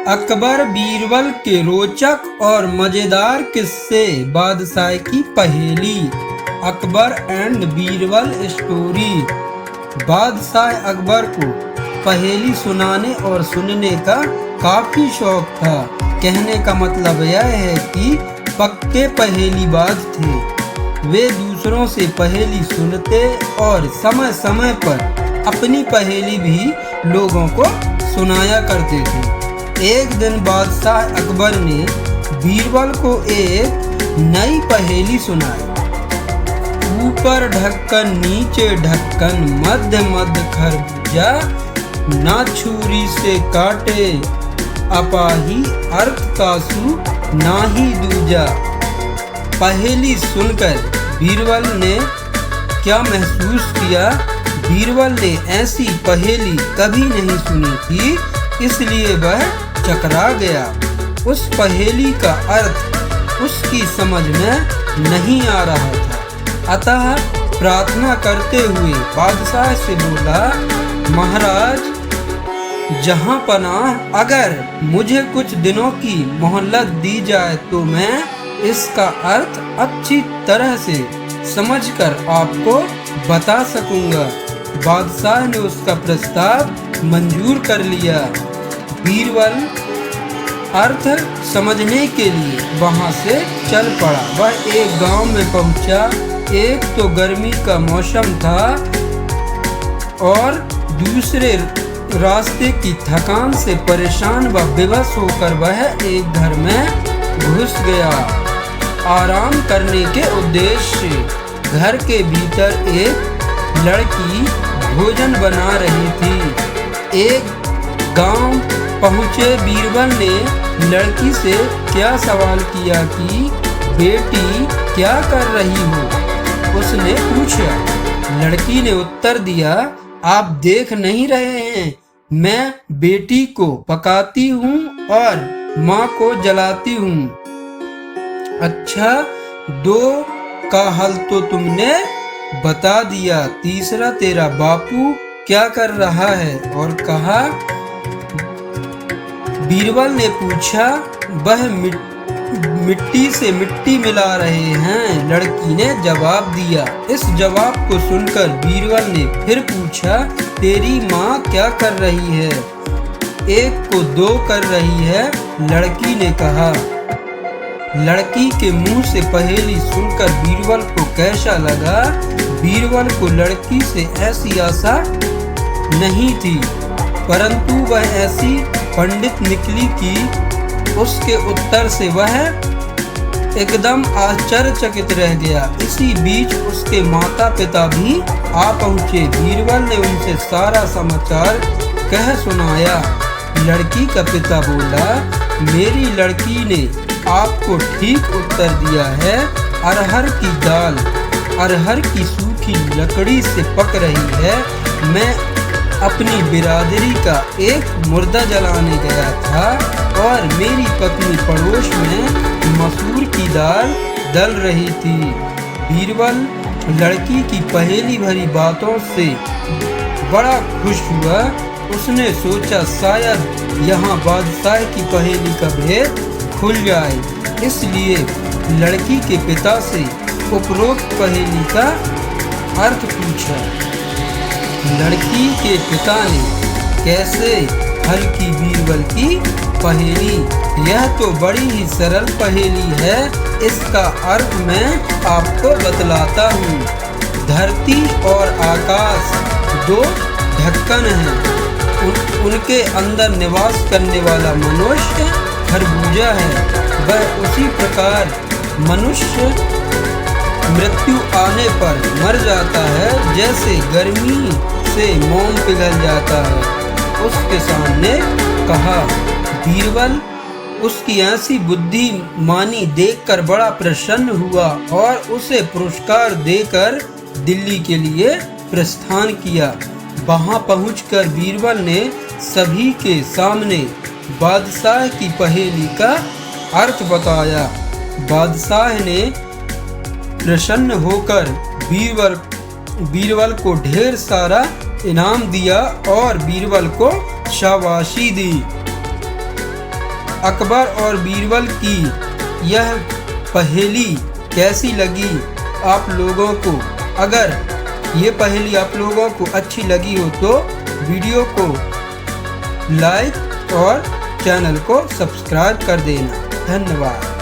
अकबर बीरबल के रोचक और मजेदार किस्से। बादशाह की पहेली। Akbar and Birbal story. बादशाह अकबर को पहेली सुनाने और सुनने का काफी शौक था। कहने का मतलब यह है कि पक्के पहेलीबाज थे। वे दूसरों से पहेली सुनते और समय समय पर अपनी पहेली भी लोगों को सुनाया करते थे। एक दिन बादशाह अकबर ने बीरबल को एक नई पहेली सुनाई। ऊपर ढक्कन नीचे ढक्कन, मध्य मध्य खरबूजा, ना छुरी से काटे अपाही, अर्थ कासू ना ही दूजा। पहेली सुनकर बीरबल ने क्या महसूस किया? बीरबल ने ऐसी पहेली कभी नहीं सुनी थी, इसलिए वह चकरा गया। उस पहेली का अर्थ उसकी समझ में नहीं आ रहा था। अतः प्रार्थना करते हुए बादशाह से बोला, महाराज जहां पनाह, अगर मुझे कुछ दिनों की मोहलत दी जाए तो मैं इसका अर्थ अच्छी तरह से समझकर आपको बता सकूंगा। बादशाह ने उसका प्रस्ताव मंजूर कर लिया। बीरबल अर्थ समझने के लिए वहां से चल पड़ा। वह एक गांव में पहुंचा। एक तो गर्मी का मौसम था और दूसरे रास्ते की थकान से परेशान व बेबस होकर वह एक घर में घुस गया। आराम करने के उद्देश्य से घर के भीतर एक लड़की भोजन बना रही थी। एक गांव पहुंचे बीरबल ने लड़की से क्या सवाल किया कि बेटी क्या कर रही हो? उसने पूछा। लड़की ने उत्तर दिया, आप देख नहीं रहे हैं, मैं बेटी को पकाती हूँ और माँ को जलाती हूँ। अच्छा, दो का हल तो तुमने बता दिया, तीसरा तेरा बापू क्या कर रहा है? और कहा। बीरबल ने पूछा, वह मिट्टी से मिट्टी मिला रहे हैं, लड़की ने जवाब दिया। इस जवाब को सुनकर बीरबल ने फिर पूछा, तेरी माँ क्या कर रही है? एक को दो कर रही है, लड़की ने कहा। लड़की के मुंह से पहेली सुनकर बीरबल को कैसा लगा? बीरबल को लड़की से ऐसी आशा नहीं थी, परंतु वह ऐसी पंडित निकली कि उसके उत्तर से वह एकदम आश्चर्यचकित रह गया। इसी बीच उसके माता पिता भी आ पहुँचे। बीरबल ने उनसे सारा समाचार कह सुनाया। लड़की का पिता बोला, मेरी लड़की ने आपको ठीक उत्तर दिया है। अरहर की दाल अरहर की सूखी लकड़ी से पक रही है। मैं अपनी बिरादरी का एक मुर्दा जलाने गया था और मेरी पत्नी पड़ोस में मसूर की दाल दल रही थी। बीरबल लड़की की पहेली भरी बातों से बड़ा खुश हुआ। उसने सोचा शायद यहाँ बादशाह की पहेली का भेद खुल जाए, इसलिए लड़की के पिता से उपरोक्त पहेली का अर्थ पूछा। लड़की के पिता ने कैसे हल की बीरबल की पहेली? यह तो बड़ी ही सरल पहेली है, इसका अर्थ मैं आपको बतलाता हूँ। धरती और आकाश दो ढक्कन हैं। उनके अंदर निवास करने वाला मनुष्य खरबूजा है। वह उसी प्रकार मनुष्य मृत्यु आने पर मर जाता है, जैसे गर्मी से मोम पिघल जाता है। उसके सामने कहा। बीरबल उसकी ऐसी बुद्धिमानी देखकर बड़ा प्रसन्न हुआ और उसे पुरस्कार देकर दिल्ली के लिए प्रस्थान किया। वहां पहुंचकर बीरबल ने सभी के सामने बादशाह की पहेली का अर्थ बताया। बादशाह ने प्रसन्न होकर बीरबल को ढेर सारा इनाम दिया और बीरबल को शाबाशी दी। अकबर और बीरबल की यह पहेली कैसी लगी आप लोगों को। अगर ये पहेली आप लोगों को अच्छी लगी हो तो वीडियो को लाइक और चैनल को सब्सक्राइब कर देना। धन्यवाद।